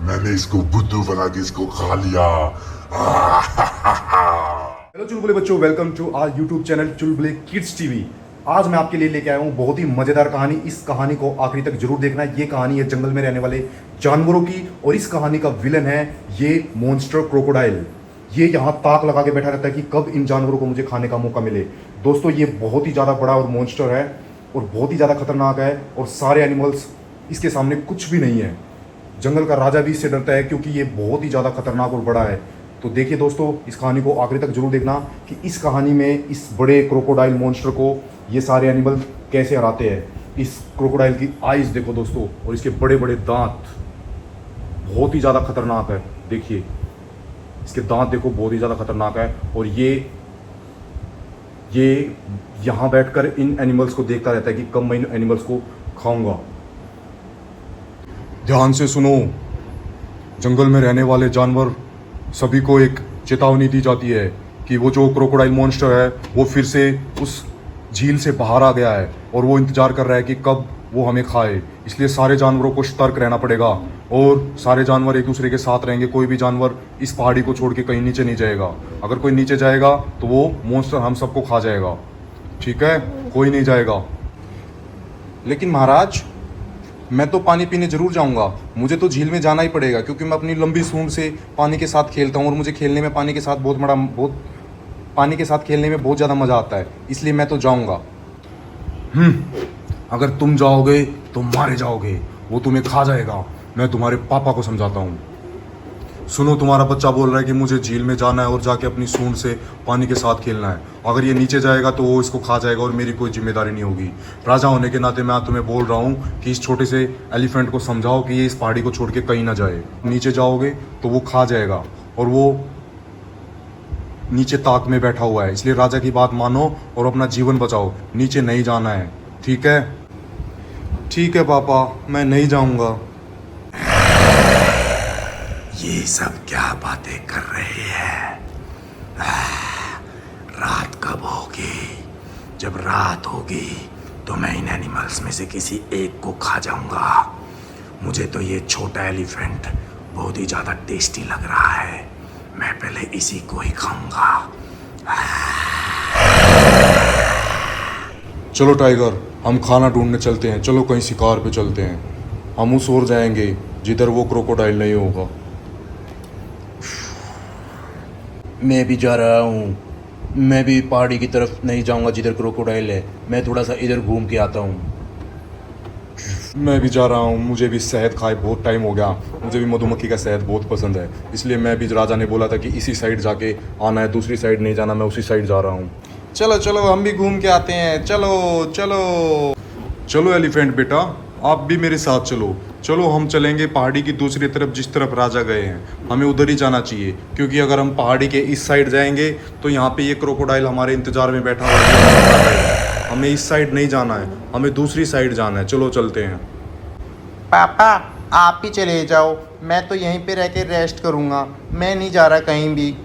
मैंने इसको बुद्धू बना के इसको खा लिया। हेलो चुलबुले बच्चों, welcome to our YouTube channel Chulbule kids TV. आज मैं आपके लिए लेके आया हूँ बहुत ही मज़ेदार कहानी। इस कहानी को आखिरी तक जरूर देखना। ये कहानी है जंगल में रहने वाले जानवरों की और इस कहानी का विलन है ये मॉन्स्टर क्रोकोडाइल। ये यहाँ ताक लगा के बैठा रहता है कि कब इन जानवरों को मुझे खाने का मौका मिले। दोस्तों, ये बहुत ही ज़्यादा बड़ा और मॉन्स्टर है और बहुत ही ज़्यादा खतरनाक है और सारे एनिमल्स इसके सामने कुछ भी नहीं है। जंगल का राजा भी इससे डरता है क्योंकि ये बहुत ही ज़्यादा खतरनाक और बड़ा है। तो देखिए दोस्तों, इस कहानी को आखिरी तक जरूर देखना कि इस कहानी में इस बड़े क्रोकोडाइल मॉन्स्टर को ये सारे एनिमल कैसे हराते हैं। इस क्रोकोडाइल की आइज़ देखो दोस्तों, और इसके बड़े बड़े दांत बहुत ही ज़्यादा खतरनाक है। देखिए इसके दांत देखो, बहुत ही ज़्यादा खतरनाक है। और ये यहाँ बैठकर इन एनिमल्स को देखता रहता है कि कब मैं इन एनिमल्स को खाऊंगा। ध्यान से सुनो, जंगल में रहने वाले जानवर सभी को एक चेतावनी दी जाती है कि वो जो क्रोकोडाइल मॉन्स्टर है वो फिर से उस झील से बाहर आ गया है और वो इंतजार कर रहा है कि कब वो हमें खाए। इसलिए सारे जानवरों को सतर्क रहना पड़ेगा और सारे जानवर एक दूसरे के साथ रहेंगे। कोई भी जानवर इस पहाड़ी को छोड़ के कहीं नीचे नहीं जाएगा। अगर कोई नीचे जाएगा तो वो मॉन्स्टर हम सबको खा जाएगा। ठीक है, कोई नहीं जाएगा। लेकिन महाराज, मैं तो पानी पीने जरूर जाऊंगा। मुझे तो झील में जाना ही पड़ेगा क्योंकि मैं अपनी लंबी सूंड से पानी के साथ खेलता हूँ और मुझे खेलने में पानी के साथ पानी के साथ खेलने में बहुत ज़्यादा मज़ा आता है। इसलिए मैं तो जाऊंगा। अगर तुम जाओगे तो मारे जाओगे, वो तुम्हें खा जाएगा। मैं तुम्हारे पापा को समझाता हूँ। सुनो, तुम्हारा बच्चा बोल रहा है कि मुझे झील में जाना है और जाके अपनी सूंड से पानी के साथ खेलना है। अगर ये नीचे जाएगा तो वो इसको खा जाएगा और मेरी कोई जिम्मेदारी नहीं होगी। राजा होने के नाते मैं तुम्हें बोल रहा हूँ कि इस छोटे से एलिफेंट को समझाओ कि ये इस पहाड़ी को छोड़ के कहीं ना जाए। नीचे जाओगे तो वो खा जाएगा और वो नीचे ताक में बैठा हुआ है। इसलिए राजा की बात मानो और अपना जीवन बचाओ। नीचे नहीं जाना है, ठीक है? ठीक है पापा, मैं नहीं जाऊँगा। ये सब क्या बातें कर रहे हैं? रात कब होगी? जब रात होगी तो मैं इन एनिमल्स में से किसी एक को खा जाऊंगा। मुझे तो ये छोटा एलिफेंट बहुत ही ज़्यादा टेस्टी लग रहा है। मैं पहले इसी को ही खाऊंगा। चलो टाइगर, हम खाना ढूंढने चलते हैं। चलो कहीं शिकार पे चलते हैं। हम उस ओर जाएंगे जिधर वो क्रोकोडाइल नहीं होगा। मैं भी जा रहा हूँ। मैं भी पहाड़ी की तरफ नहीं जाऊँगा जिधर क्रोकोडाइल है। मैं थोड़ा सा इधर घूम के आता हूँ। मैं भी जा रहा हूँ। मुझे भी शहद खाए बहुत टाइम हो गया। मुझे भी मधुमक्खी का शहद बहुत पसंद है। इसलिए मैं भी, राजा ने बोला था कि इसी साइड जाके आना है, दूसरी साइड नहीं जाना। मैं उसी साइड जा रहा हूँ। चलो चलो, हम भी घूम के आते हैं। चलो चलो चलो एलिफेंट बेटा, आप भी मेरे साथ चलो। चलो हम चलेंगे पहाड़ी की दूसरी तरफ, जिस तरफ राजा गए हैं। हमें उधर ही जाना चाहिए क्योंकि अगर हम पहाड़ी के इस साइड जाएंगे तो यहाँ पे ये क्रोकोडाइल हमारे इंतज़ार में बैठा हुआ है। हमें इस साइड नहीं जाना है, हमें दूसरी साइड जाना है। चलो चलते हैं। पापा, आप ही चले जाओ। मैं तो यहीं पे रह के रेस्ट करूँगा। मैं नहीं जा रहा कहीं भी।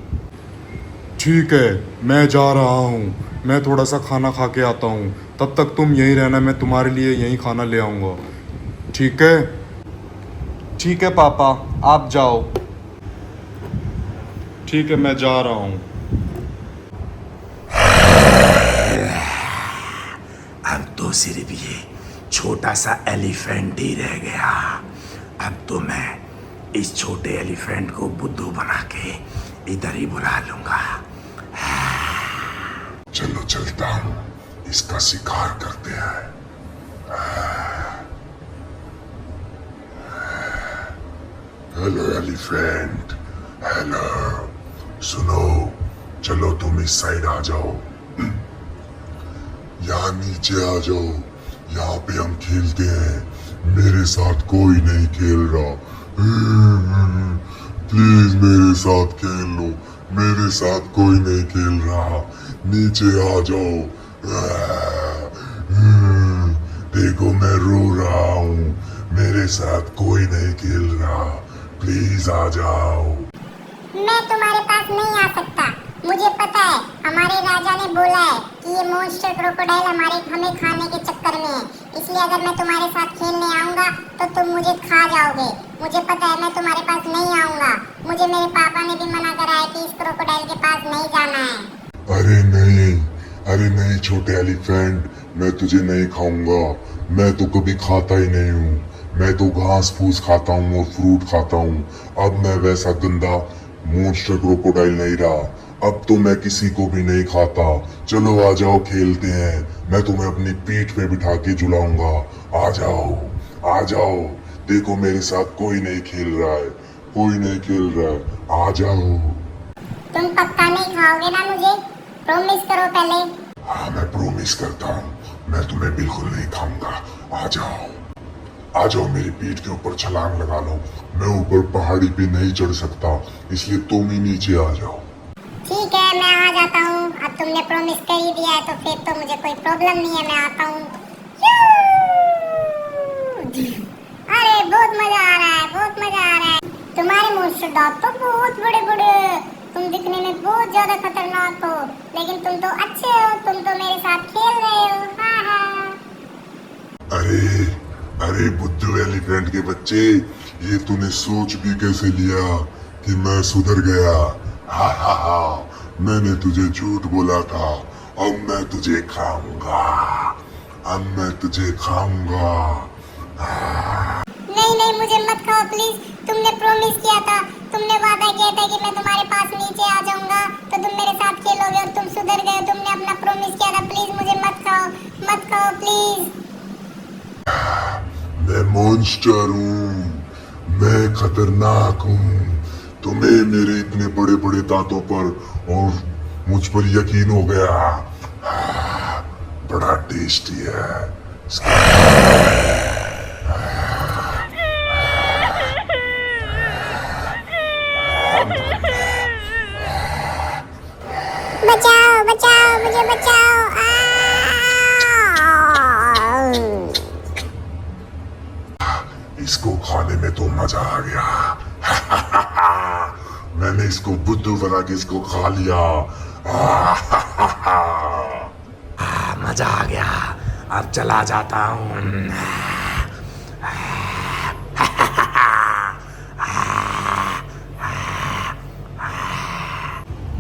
ठीक है, मैं जा रहा हूँ। मैं थोड़ा सा खाना खा के आता हूँ। तब तक तुम यहीं रहना, मैं तुम्हारे लिए यहीं खाना ले आऊँगा। ठीक है? ठीक है पापा, आप जाओ। ठीक है, मैं जा रहा हूँ। अब तो सिर्फ ये छोटा सा एलिफेंट ही रह गया। अब तो मैं इस छोटे एलिफेंट को बुद्धू बना के इधर ही बुला लूंगा। चलो चलता हूँ, इसका शिकार करते हैं। Hello elephant, hello. सुनो, चलो तुम इस साइड आ जाओ। यहाँ नीचे आ जाओ। यहाँ पे हम खेलते हैं। मेरे साथ कोई नहीं खेल रहा। प्लीज मेरे साथ खेल लो। मेरे साथ कोई नहीं खेल रहा। नीचे आ जाओ। देखो मैं रो रहा हूँ। मेरे साथ कोई नहीं खेल रहा। प्लीज आ जाओ। मैं तुम्हारे पास नहीं आ सकता। मुझे पता है हमारे राजा ने बोला है कि ये मॉन्स्टर क्रोकोडाइल हमें खाने के चक्कर में है, इसलिए अगर मैं तुम्हारे साथ खेलने आऊंगा तो तुम मुझे खा जाओगे। मुझे पता है मैं तुम्हारे पास नहीं आऊंगा। मुझे मेरे पापा ने भी मना करा है कि इस क्रोकोडाइल के पास नहीं जाना है। अरे नहीं छोटे एलिफेंट, मैं तुझे नहीं खाऊंगा। मैं तो कभी खाता ही नहीं हूँ। मैं तो घास फूस खाता हूँ और फ्रूट खाता हूँ। अब मैं वैसा गंदा मॉन्स्टर क्रोकोडाइल नहीं रहा। अब तो मैं किसी को भी नहीं खाता। चलो आ जाओ खेलते हैं। मैं तुम्हें अपनी पीठ पे बिठा के झुलाऊंगा। आ जाओ। देखो मेरे साथ कोई नहीं खेल रहा है। आ जाओ। तुम पक्का नहीं खाओगे ना मुझे? प्रॉमिस करो पहले। हाँ मैं प्रॉमिस करता हूँ, मैं तुम्हें बिल्कुल नहीं खाऊंगा। आ जाओ मेरी पीठ के ऊपर छलांग लगा लो। मैं ऊपर पहाड़ी पे नहीं चढ़ सकता, इसलिए तुम ही नीचे आ जाओ। ठीक है मैं आ जाता हूँ। अब तुमने प्रॉमिस कर ही दिया है तो फिर तो मुझे कोई प्रॉब्लम नहीं है। मैं आता हूँ। अरे बहुत मजा आ रहा है। तुम्हारे मॉन्स्टर दांत तो बहुत बड़े बड़े। तुम दिखने में बहुत ज्यादा खतरनाक हो, लेकिन तुम तो अच्छे हो। तुम तो मेरे साथ खेल रहे हो। हाँ। अरे बुद्धू एलिफेंट के बच्चे, ये तूने सोच भी कैसे लिया कि मैं सुधर गया? हा मैंने तुझे झूठ बोला था। अब मैं तुझे खाऊंगा। नहीं मुझे मत खाओ प्लीज। तुमने प्रॉमिस किया था, तुमने वादा किया था कि मैं तुम्हारे पास नीचे आ जाऊंगा तो तुम मेरे साथ खेलोगे, और तुम सुधर गए। तुमने अपना प्रॉमिस किया था। प्लीज मुझे मत खाओ प्लीज। मैं मॉन्स्टर हूँ, मैं खतरनाक हूँ। तुम्हें मेरे इतने बड़े बड़े दांतों पर और मुझ पर यकीन हो गया। बड़ा टेस्टी है। बचाओ मुझे बचाओ। इसको खाने में तो मजा आ गया। मैंने इसको बुद्धू बना के इसको खा लिया। मजा आ गया। अब चला जाता हूँ।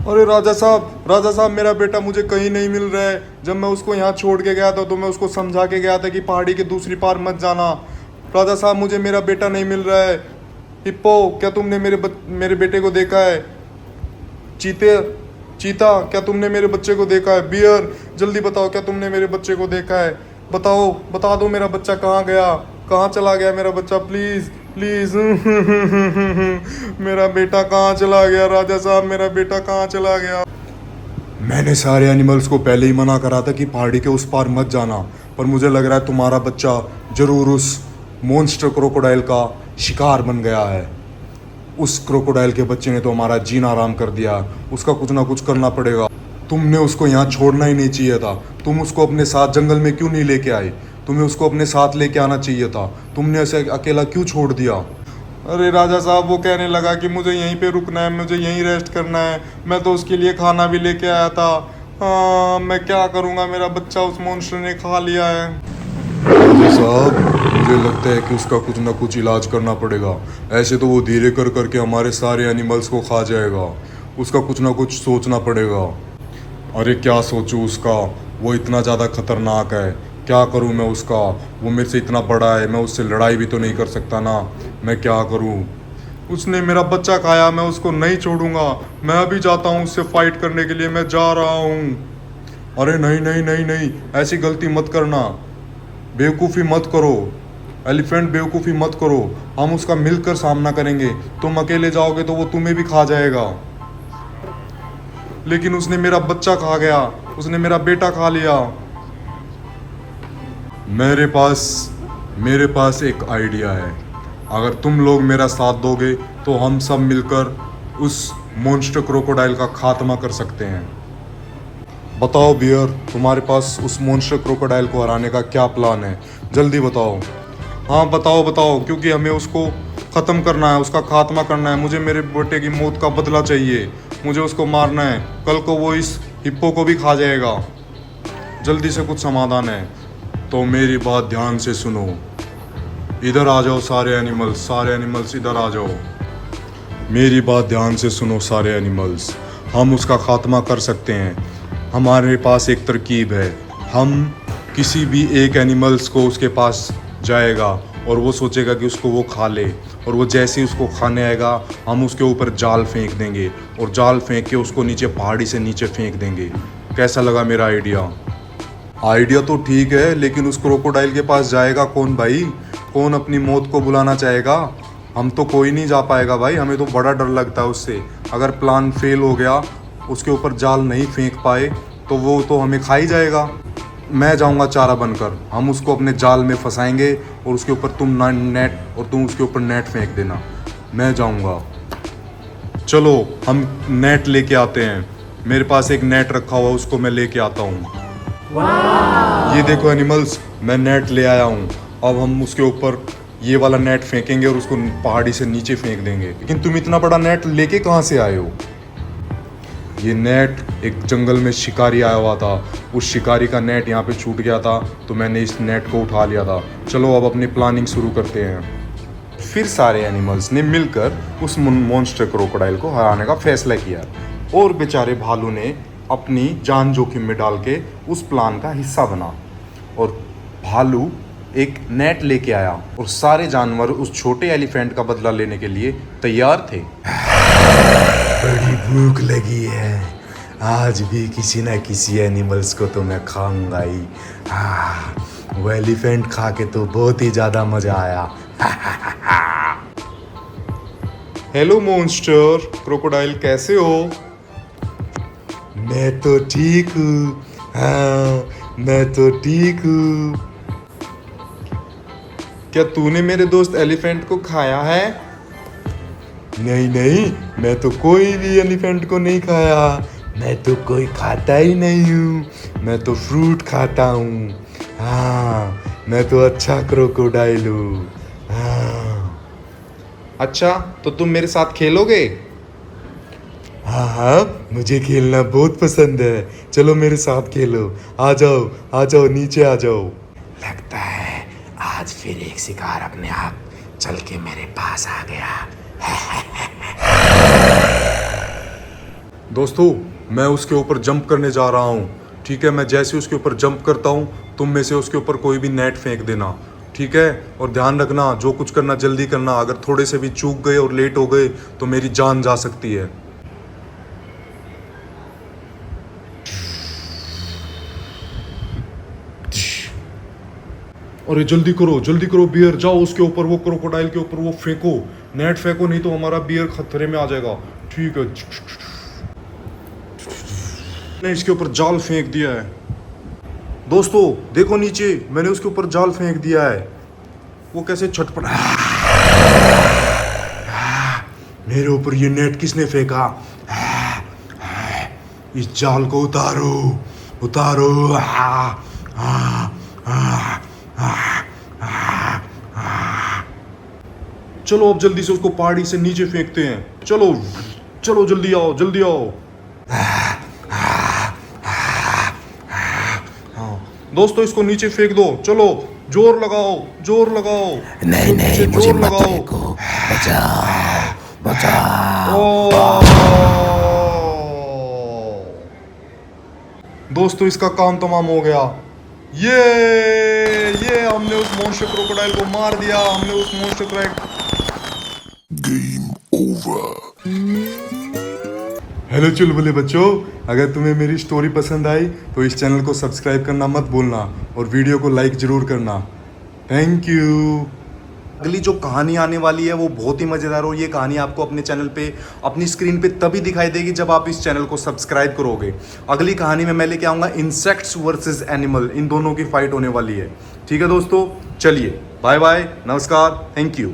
अरे राजा साहब मेरा बेटा मुझे कहीं नहीं मिल रहा है। जब मैं उसको यहाँ छोड़ के गया था तो मैं उसको समझा के गया था कि पहाड़ी के दूसरी पार मत जाना। राजा साहब मुझे मेरा बेटा नहीं मिल रहा है। हिप्पो, क्या तुमने मेरे बेटे को देखा है? चीता, क्या तुमने मेरे बच्चे को देखा है? बियर, जल्दी बताओ क्या तुमने मेरे बच्चे को देखा है? बता दो मेरा बच्चा कहाँ गया, कहाँ चला गया मेरा बच्चा? प्लीज़ मेरा बेटा कहाँ चला गया? राजा साहब मेरा बेटा कहाँ चला गया? मैंने सारे एनिमल्स को पहले ही मना करा था कि पहाड़ी के उस पार मत जाना, पर मुझे लग रहा है तुम्हारा बच्चा जरूर उस मॉन्स्टर क्रोकोडाइल का शिकार बन गया है। उस क्रोकोडाइल के बच्चे ने तो हमारा जीना आराम कर दिया। उसका कुछ ना कुछ करना पड़ेगा। तुमने उसको यहाँ छोड़ना ही नहीं चाहिए था। तुम उसको अपने साथ जंगल में क्यों नहीं लेके आए? तुम्हें उसको अपने साथ लेके आना चाहिए था। तुमने ऐसे अकेला क्यों छोड़ दिया? अरे राजा साहब वो कहने लगा कि मुझे यहीं पे रुकना है, मुझे यहीं रेस्ट करना है। मैं तो उसके लिए खाना भी लेके आया था। हाँ मैं क्या करूँगा, मेरा बच्चा उस मॉन्स्टर ने खा लिया है। राजा साहब मुझे लगता है कि उसका कुछ ना कुछ इलाज करना पड़ेगा। ऐसे तो वो धीरे कर करके हमारे सारे एनिमल्स को खा जाएगा। उसका कुछ ना कुछ सोचना पड़ेगा। अरे क्या सोचूं उसका? वो इतना ज़्यादा खतरनाक है। क्या करूं मैं उसका? वो मेरे से इतना बड़ा है, मैं उससे लड़ाई भी तो नहीं कर सकता ना। मैं क्या करूं? उसने मेरा बच्चा खाया, मैं उसको नहीं छोड़ूंगा। मैं अभी जाता हूं उससे फाइट करने के लिए, मैं जा रहा हूं। अरे नहीं, ऐसी गलती मत करना। बेवकूफ़ी मत करो एलिफेंट, बेवकूफ़ी मत करो। हम उसका मिलकर सामना करेंगे। तुम अकेले जाओगे तो वो तुम्हें भी खा जाएगा। लेकिन उसने मेरा बच्चा खा गया, उसने मेरा बेटा खा लिया। मेरे पास एक आइडिया है। अगर तुम लोग मेरा साथ दोगे तो हम सब मिलकर उस मॉन्स्टर क्रोकोडाइल का खात्मा कर सकते हैं। बताओ बियर, तुम्हारे पास उस मॉन्स्टर क्रोकोडाइल को हराने का क्या प्लान है? जल्दी बताओ। हाँ बताओ बताओ, क्योंकि हमें उसको ख़त्म करना है, उसका खात्मा करना है। मुझे मेरे बेटे की मौत का बदला चाहिए, मुझे उसको मारना है। कल को वो इस हिप्पो को भी खा जाएगा। जल्दी से कुछ समाधान है। तो मेरी बात ध्यान से सुनो, इधर आ जाओ सारे एनिमल्स इधर आ जाओ। मेरी बात ध्यान से सुनो सारे एनिमल्स, हम उसका खात्मा कर सकते हैं। हमारे पास एक तरकीब है। हम किसी भी एक एनिमल्स को उसके पास जाएगा और वो सोचेगा कि उसको वो खा ले, और वो जैसे ही उसको खाने आएगा हम उसके ऊपर जाल फेंक देंगे, और जाल फेंक के उसको नीचे पहाड़ी से नीचे फेंक देंगे। कैसा लगा मेरा आइडिया? आइडिया तो ठीक है, लेकिन उस क्रोकोडाइल के पास जाएगा कौन भाई? कौन अपनी मौत को बुलाना चाहेगा? हम तो कोई नहीं जा पाएगा भाई, हमें तो बड़ा डर लगता है उससे। अगर प्लान फेल हो गया, उसके ऊपर जाल नहीं फेंक पाए, तो वो तो हमें खा ही जाएगा। मैं जाऊंगा चारा बनकर, हम उसको अपने जाल में फंसाएंगे और उसके ऊपर तुम नेट, और तुम उसके ऊपर नेट फेंक देना। मैं जाऊंगा। चलो हम नेट लेके आते हैं। मेरे पास एक नेट रखा हुआ, उसको मैं लेके आता हूँ। ये देखो एनिमल्स, मैं नेट ले आया हूँ। अब हम उसके ऊपर ये वाला नेट फेंकेंगे और उसको पहाड़ी से नीचे फेंक देंगे। लेकिन तुम इतना बड़ा नेट लेके कहाँ से आए हो? ये नेट एक जंगल में शिकारी आया हुआ था, उस शिकारी का नेट यहाँ पे छूट गया था, तो मैंने इस नेट को उठा लिया था। चलो अब अपनी प्लानिंग शुरू करते हैं। फिर सारे एनिमल्स ने मिलकर उस मॉन्स्टर क्रोकोडाइल को हराने का फैसला किया, और बेचारे भालू ने अपनी जान जोखिम में डाल के उस प्लान का हिस्सा बना। और भालू एक नेट लेके आया और सारे जानवर उस छोटे एलिफेंट का बदला लेने के लिए तैयार थे। बड़ी भूख लगी है, आज भी किसी न किसी एनिमल्स को तो मैं खाऊंगा ही। वो एलिफेंट खा के तो बहुत ही ज़्यादा मज़ा आया। हेलो मॉन्स्टर क्रोकोडाइल, कैसे हो? मैं तो ठीक हूँ, हाँ मैं तो ठीक हूँ। क्या तूने मेरे दोस्त एलिफेंट को खाया है? नहीं नहीं, मैं तो कोई भी एलिफेंट को नहीं खाया। मैं तो कोई खाता ही नहीं हूँ, मैं तो फ्रूट खाता हूँ। हाँ मैं तो अच्छा क्रोकोडाइल हूँ। हाँ। अच्छा, तो तुम मेरे साथ खेलोगे? हाँ हाँ, मुझे खेलना बहुत पसंद है। चलो मेरे साथ खेलो। आ जाओ नीचे आ जाओ। लगता है आज फिर एक शिकार अपने आप चल के मेरे पास आ गया। दोस्तों, मैं उसके ऊपर जंप करने जा रहा हूँ। ठीक है, मैं जैसे उसके ऊपर जंप करता हूँ, तुम में से उसके ऊपर कोई भी नेट फेंक देना। ठीक है, और ध्यान रखना, जो कुछ करना जल्दी करना। अगर थोड़े से भी चूक गए और लेट हो गए तो मेरी जान जा सकती है। अरे जल्दी करो बियर, जाओ उसके ऊपर, वो क्रोकोडाइल के ऊपर वो फेंको, नेट फेंको, नहीं तो हमारा बियर खतरे में आ जाएगा। ठीक है, मैंने इसके ऊपर जाल फेंक दिया है। दोस्तों देखो नीचे, मैंने उसके ऊपर जाल फेंक दिया है। वो कैसे छटपटा। मेरे ऊपर ये नेट किसने फेंका? इस जाल को उतारो। चलो अब जल्दी से उसको पहाड़ी से नीचे फेंकते हैं। चलो जल्दी आओ। हाँ दोस्तों, इसको नीचे फेंक दो। चलो जोर लगाओ। नहीं मुझे मत फेंको, बचाओ। दोस्तों इसका काम तमाम हो गया। ये हमने उस मॉन्स्टर क्रोकोडाइल को मार दिया। हमने उस मॉन्स्टर हेलो चुलबुले बच्चों, अगर तुम्हें मेरी स्टोरी पसंद आई तो इस चैनल को सब्सक्राइब करना मत भूलना, और वीडियो को लाइक जरूर करना। Thank you. अगली जो कहानी आने वाली है वो बहुत ही मज़ेदार, और ये कहानी आपको अपने चैनल पे, अपनी स्क्रीन पे तभी दिखाई देगी जब आप इस चैनल को सब्सक्राइब करोगे। अगली कहानी में मैं लेके आऊँगा इंसेक्ट्स वर्सेस एनिमल, इन दोनों की फाइट होने वाली है। ठीक है दोस्तों, चलिए बाय बाय, नमस्कार, थैंक यू।